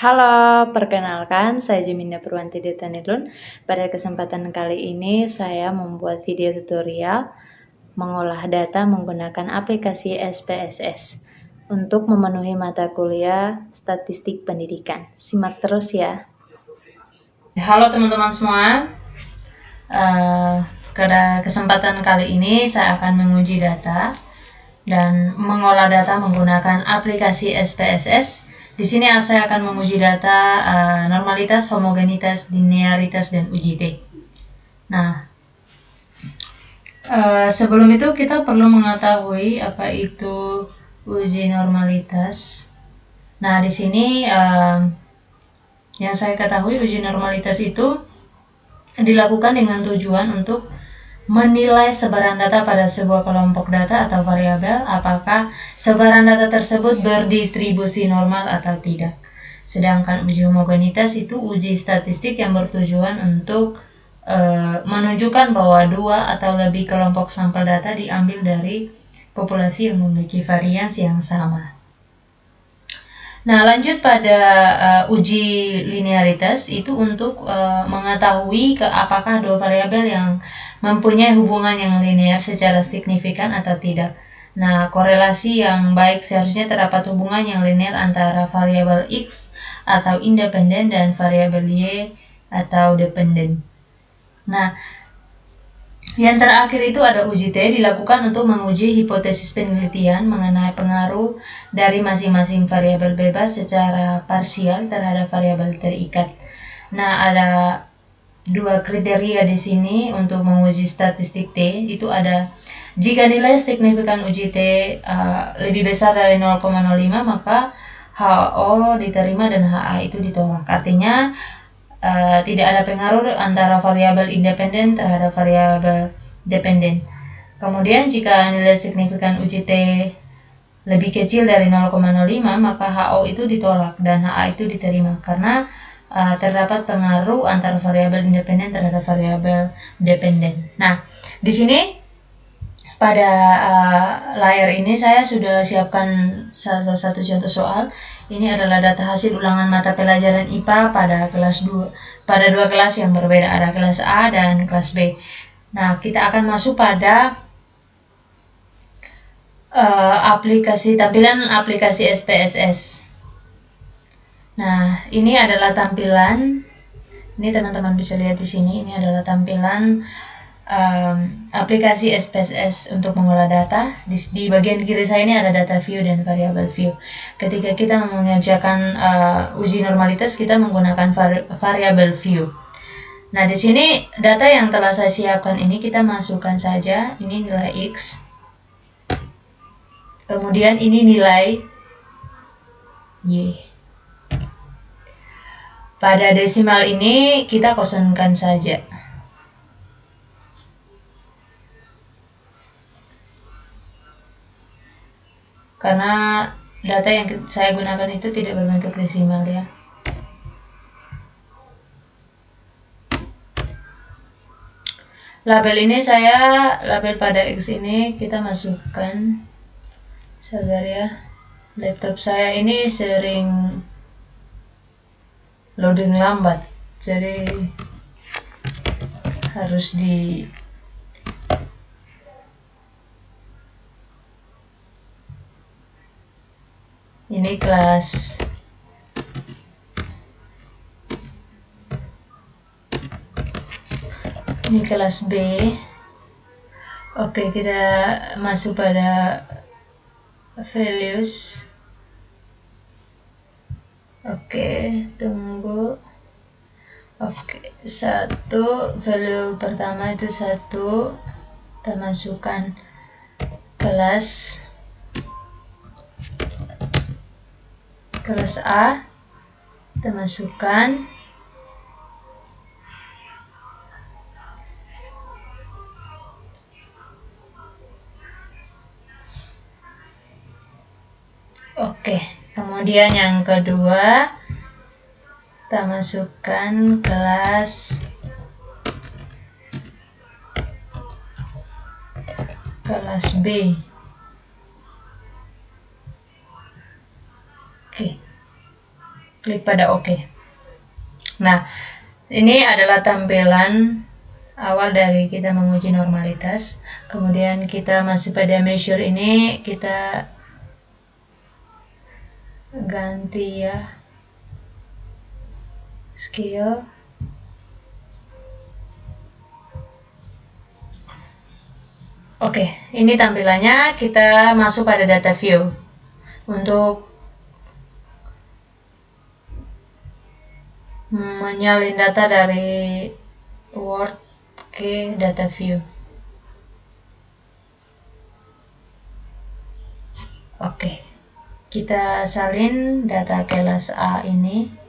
Halo, perkenalkan saya Jeminda Purwanti Detanilun. Pada kesempatan kali ini saya membuat video tutorial mengolah data menggunakan aplikasi SPSS untuk memenuhi mata kuliah Statistik Pendidikan. Simak terus ya. Halo teman-teman semua. Pada kesempatan kali ini saya akan menguji data dan mengolah data menggunakan aplikasi SPSS. Di sini saya akan menguji data normalitas, homogenitas, linearitas, dan UJT. Nah, sebelum itu kita perlu mengetahui apa itu uji normalitas. Nah, di sini yang saya ketahui uji normalitas itu dilakukan dengan tujuan untuk menilai sebaran data pada sebuah kelompok data atau variabel, apakah sebaran data tersebut berdistribusi normal atau tidak. Sedangkan uji homogenitas itu uji statistik yang bertujuan untuk menunjukkan bahwa dua atau lebih kelompok sampel data diambil dari populasi yang memiliki varians yang sama. Nah, lanjut pada uji linearitas itu untuk mengetahui apakah dua variabel yang mempunyai hubungan yang linear secara signifikan atau tidak. Nah, korelasi yang baik seharusnya terdapat hubungan yang linear antara variabel X atau independen dan variabel Y atau dependen. Nah, yang terakhir itu ada uji T, dilakukan untuk menguji hipotesis penelitian mengenai pengaruh dari masing-masing variabel bebas secara parsial terhadap variabel terikat. Nah, ada dua kriteria di sini untuk menguji statistik T, itu ada jika nilai signifikan uji T lebih besar dari 0,05 maka HO diterima dan HA itu ditolak. Artinya tidak ada pengaruh antara variabel independen terhadap variabel dependen. Kemudian jika nilai signifikan uji T lebih kecil dari 0,05 maka HO itu ditolak dan HA itu diterima karena terdapat pengaruh antara variabel independen terhadap variabel dependen. Nah, di sini pada layar ini saya sudah siapkan salah satu contoh soal. Ini adalah data hasil ulangan mata pelajaran IPA pada kelas 2, pada dua kelas yang berbeda, ada kelas A dan kelas B. Nah, kita akan masuk pada tampilan aplikasi SPSS. Nah, ini adalah tampilan. Ini teman-teman bisa lihat di sini. Ini adalah tampilan aplikasi SPSS untuk mengolah data. Di bagian kiri saya ini ada data view dan variable view. Ketika kita mengerjakan uji normalitas, kita menggunakan variable view. Nah, di sini data yang telah saya siapkan ini kita masukkan saja. Ini nilai X. Kemudian ini nilai Y. Pada desimal ini kita kosongkan saja. Karena data yang saya gunakan itu tidak berbentuk desimal ya. Label ini label pada X ini kita masukkan. Sabar ya. Laptop saya ini sering loading lambat. Jadi harus ini kelas B. Oke, kita masuk pada values. Oke, tunggu. Oke, value pertama itu 1. Kita masukkan kelas A, kita masukkan oke. Kemudian yang kedua kita masukkan kelas B. Oke. klik pada OK. Nah, ini adalah tampilan awal dari kita menguji normalitas. Kemudian kita masih pada measure ini, kita ganti ya scale. Oke, ini tampilannya. Kita masuk pada data view untuk menyalin data dari Word ke data view. Oke, kita salin data kelas A ini.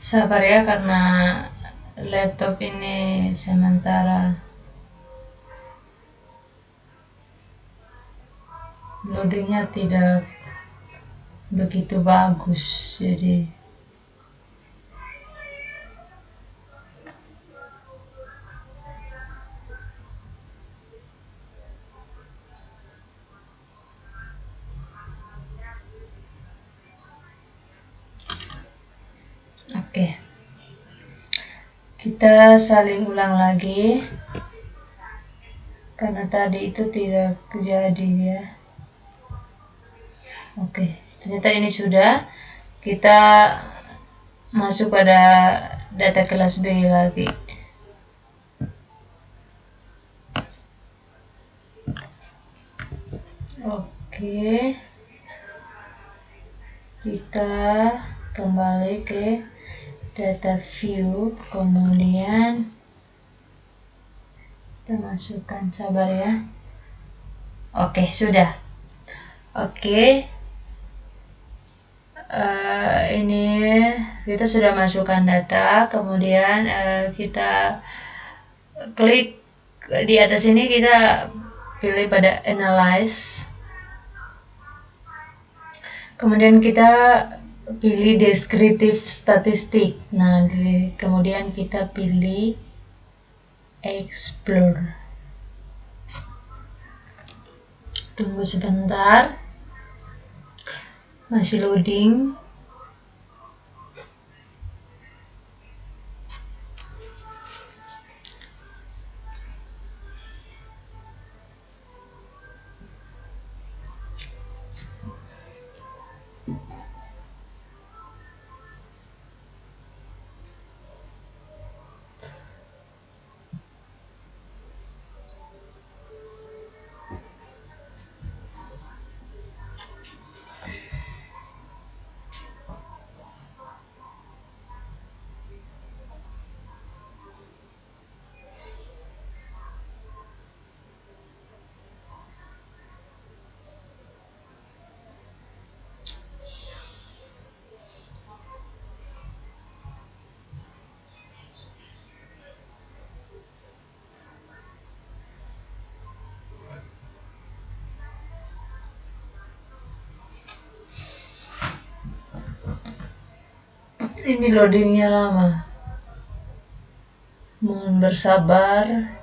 Sabar ya, karena laptop ini sementara loadingnya tidak begitu bagus, jadi oke. Kita salin ulang lagi karena tadi itu tidak jadi ya. Oke, ternyata ini sudah. Kita masuk pada data kelas B lagi. Oke, kita kembali ke data view, kemudian kita masukkan, sabar ya. Oke, sudah. Oke, ini kita sudah masukkan data, kemudian kita klik di atas ini, kita pilih pada analyze, kemudian kita pilih descriptive statistik. Nah, kemudian kita pilih explore. Tunggu sebentar, masih loading. Ini loadingnya lama, mohon bersabar.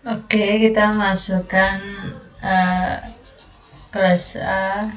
Oke, kita masukkan kelas A.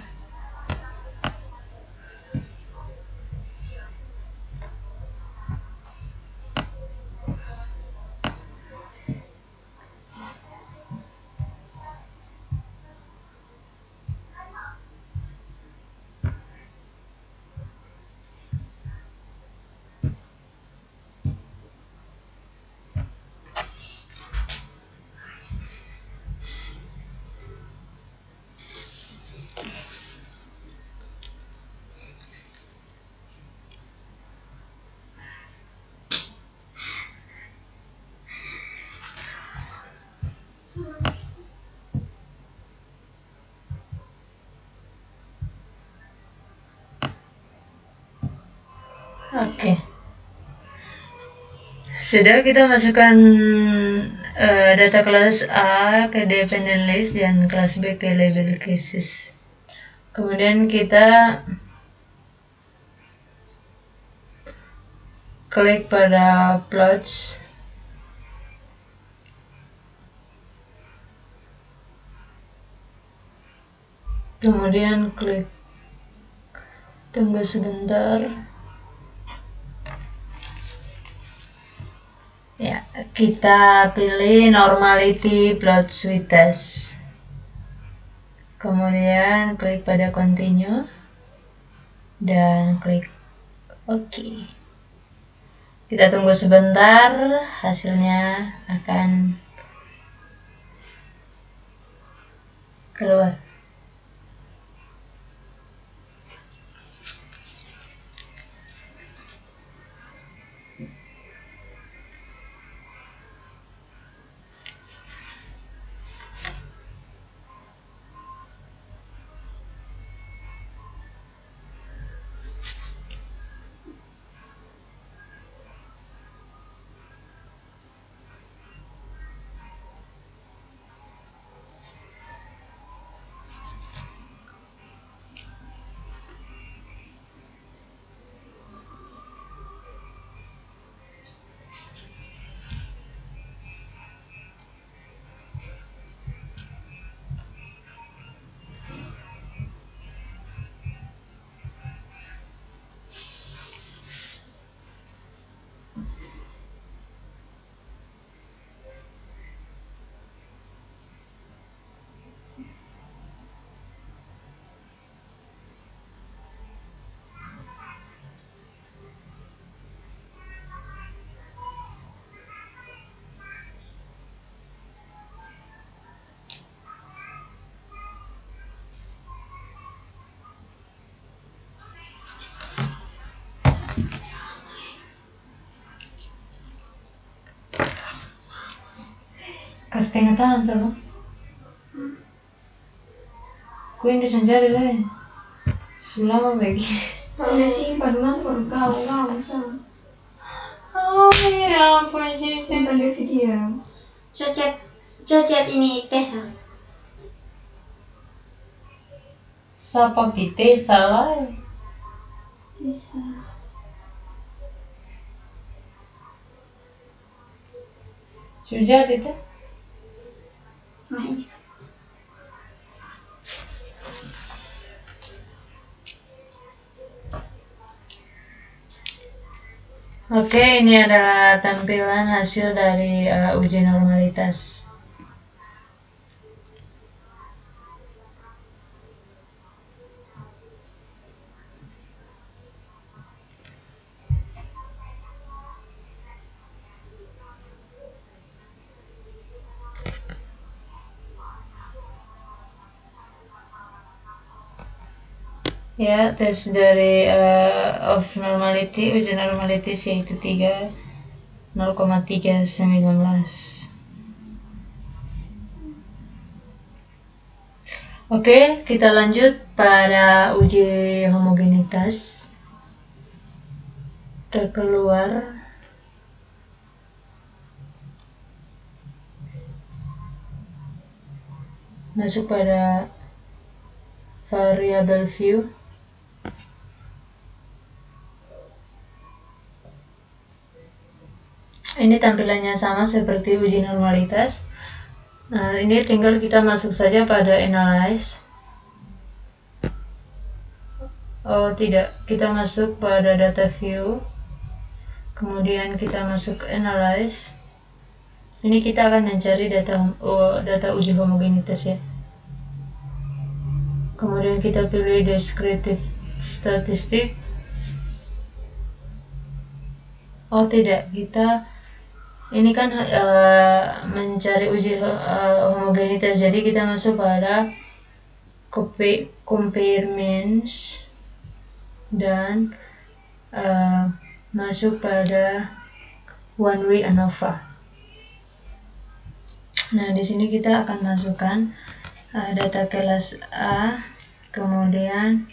Oke. Sudah, kita masukkan data kelas A ke dependent list dan kelas B ke label cases. Kemudian kita klik pada plots. Kemudian klik, tunggu sebentar. Ya, kita pilih normality plot with test. Kemudian klik pada continue dan klik OK. Kita tunggu sebentar, hasilnya akan keluar. Kasih tangan sama. Quindi sendiri deh. Sulama bagi. Sudah simpan baru kau sama. Oh ya ampun, Simpan di video. Cocet ini Tessa. Siapa kita salah? Tessa. Sudah itu. Makanya. Oke, ini adalah tampilan hasil dari uji normalitas. Ya, tes dari of normality, uji normalitas yaitu 0,319. Oke, kita lanjut pada uji homogenitas. Terkeluar masuk pada variable view. Ini tampilannya sama seperti uji normalitas. Nah, ini tinggal kita masuk saja pada analyze. Oh tidak, kita masuk pada data view, kemudian kita masuk ke analyze. Ini kita akan mencari data uji homogenitas ya. Kemudian kita pilih descriptive statistic. Oh tidak, kita ini kan mencari uji homogenitas, jadi kita masuk pada compare means dan masuk pada one way ANOVA. Nah, di sini kita akan masukkan data kelas A, kemudian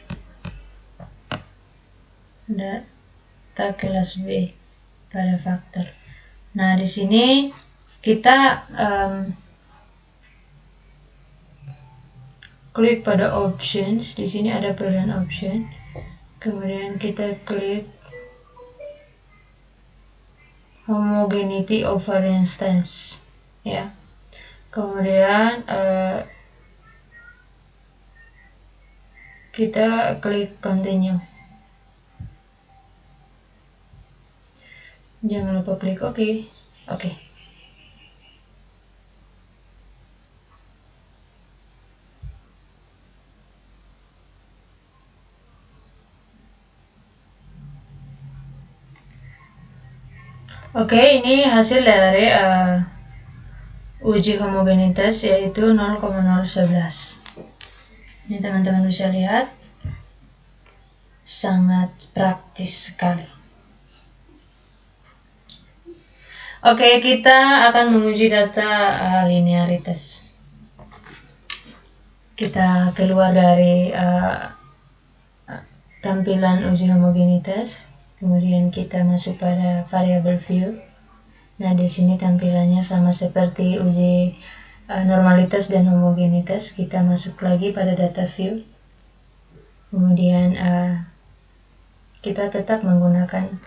data kelas B pada faktor. Nah, di sini kita klik pada options. Di sini ada pilihan option. Kemudian kita klik homogeneity of variance test, ya. Kemudian kita klik continue. Jangan lupa klik OK. Oke. Oke, ini hasil dari uji homogenitas, yaitu 0,011. Ini teman-teman bisa lihat, sangat praktis sekali. Oke, kita akan menguji data linearitas. Kita keluar dari tampilan uji homogenitas. Kemudian kita masuk pada variable view. Nah, di sini tampilannya sama seperti uji normalitas dan homogenitas. Kita masuk lagi pada data view. Kemudian kita tetap menggunakan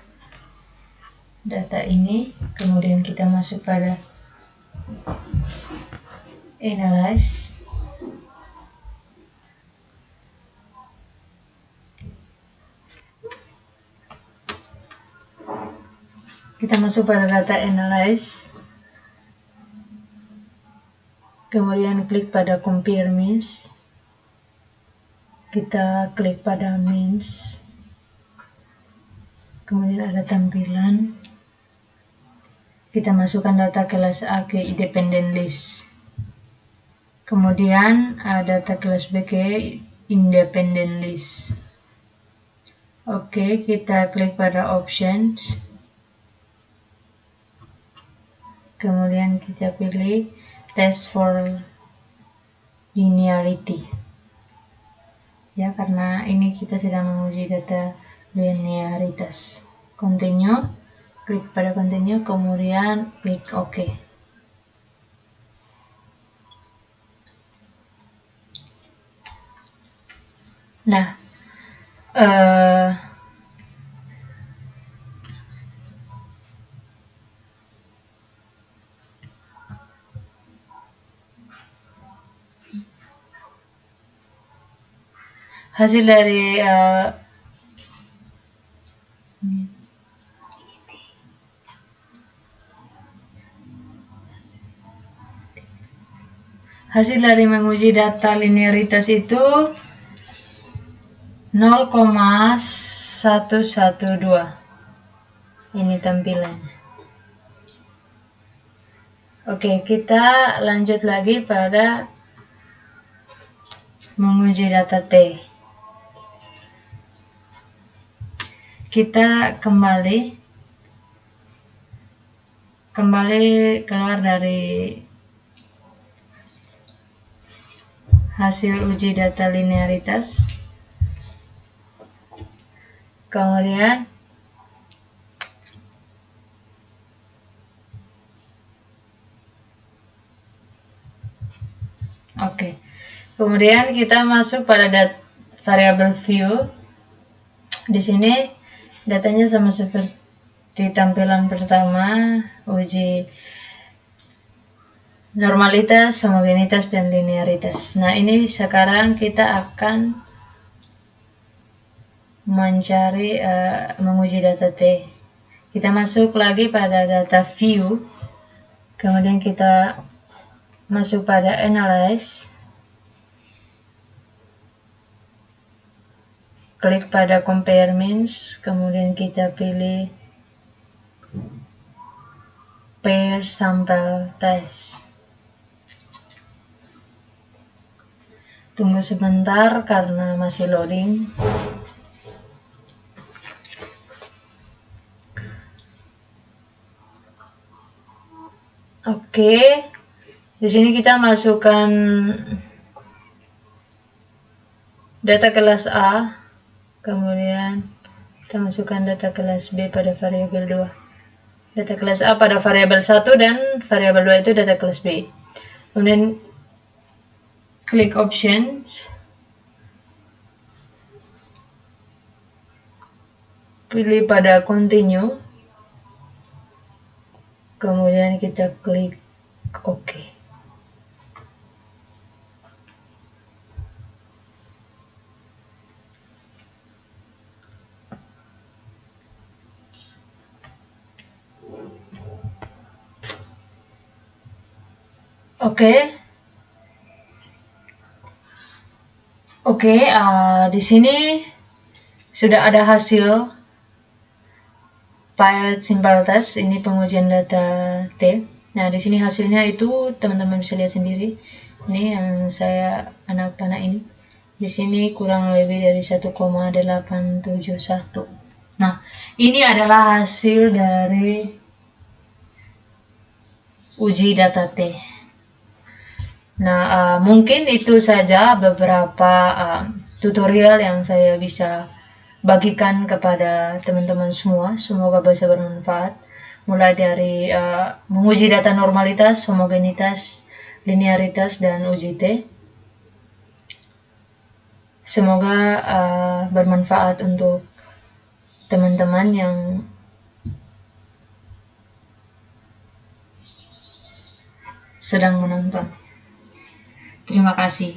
data ini. Kemudian kita masuk pada analyze. Kita masuk pada data analyze, kemudian klik pada compare means, kita klik pada means, kemudian ada tampilan, kita masukkan data kelas A ke independent list, kemudian data kelas B ke independent list. Oke, kita klik pada options. Kemudian kita pilih test for linearity. Ya, karena ini kita sedang menguji data linearitas. Continue, klik pada continue, kemudian klik OK. Nah, hasil dari menguji data linearitas itu 0,112. Ini tampilannya. Oke, kita lanjut lagi pada menguji data T. Kita kembali keluar dari hasil uji data linearitas, kemudian kemudian kita masuk pada variable view. Di sini datanya sama seperti tampilan pertama, uji normalitas, homogenitas, dan linearitas. Nah, ini sekarang kita akan mencari menguji data T. Kita masuk lagi pada data view, kemudian kita masuk pada analyze, klik pada compare means, kemudian kita pilih pair sample test. Tunggu sebentar karena masih loading. Oke, di sini kita masukkan data kelas A, kemudian kita masukkan data kelas B pada variabel 2. Data kelas A pada variabel 1 dan variabel 2 itu data kelas B. Kemudian klik options, pilih pada continue, kemudian kita klik OK. Oke, di sini sudah ada hasil Pilot Simple Test. Ini pengujian data T. Nah, di sini hasilnya itu teman-teman bisa lihat sendiri. Ini yang saya anak panah ini. Di sini kurang lebih dari 1,871. Nah, ini adalah hasil dari uji data T. Nah, mungkin itu saja beberapa tutorial yang saya bisa bagikan kepada teman-teman semua. Semoga bisa bermanfaat. Mulai dari menguji data normalitas, homogenitas, linearitas, dan uji T. Semoga bermanfaat untuk teman-teman yang sedang menonton. Terima kasih.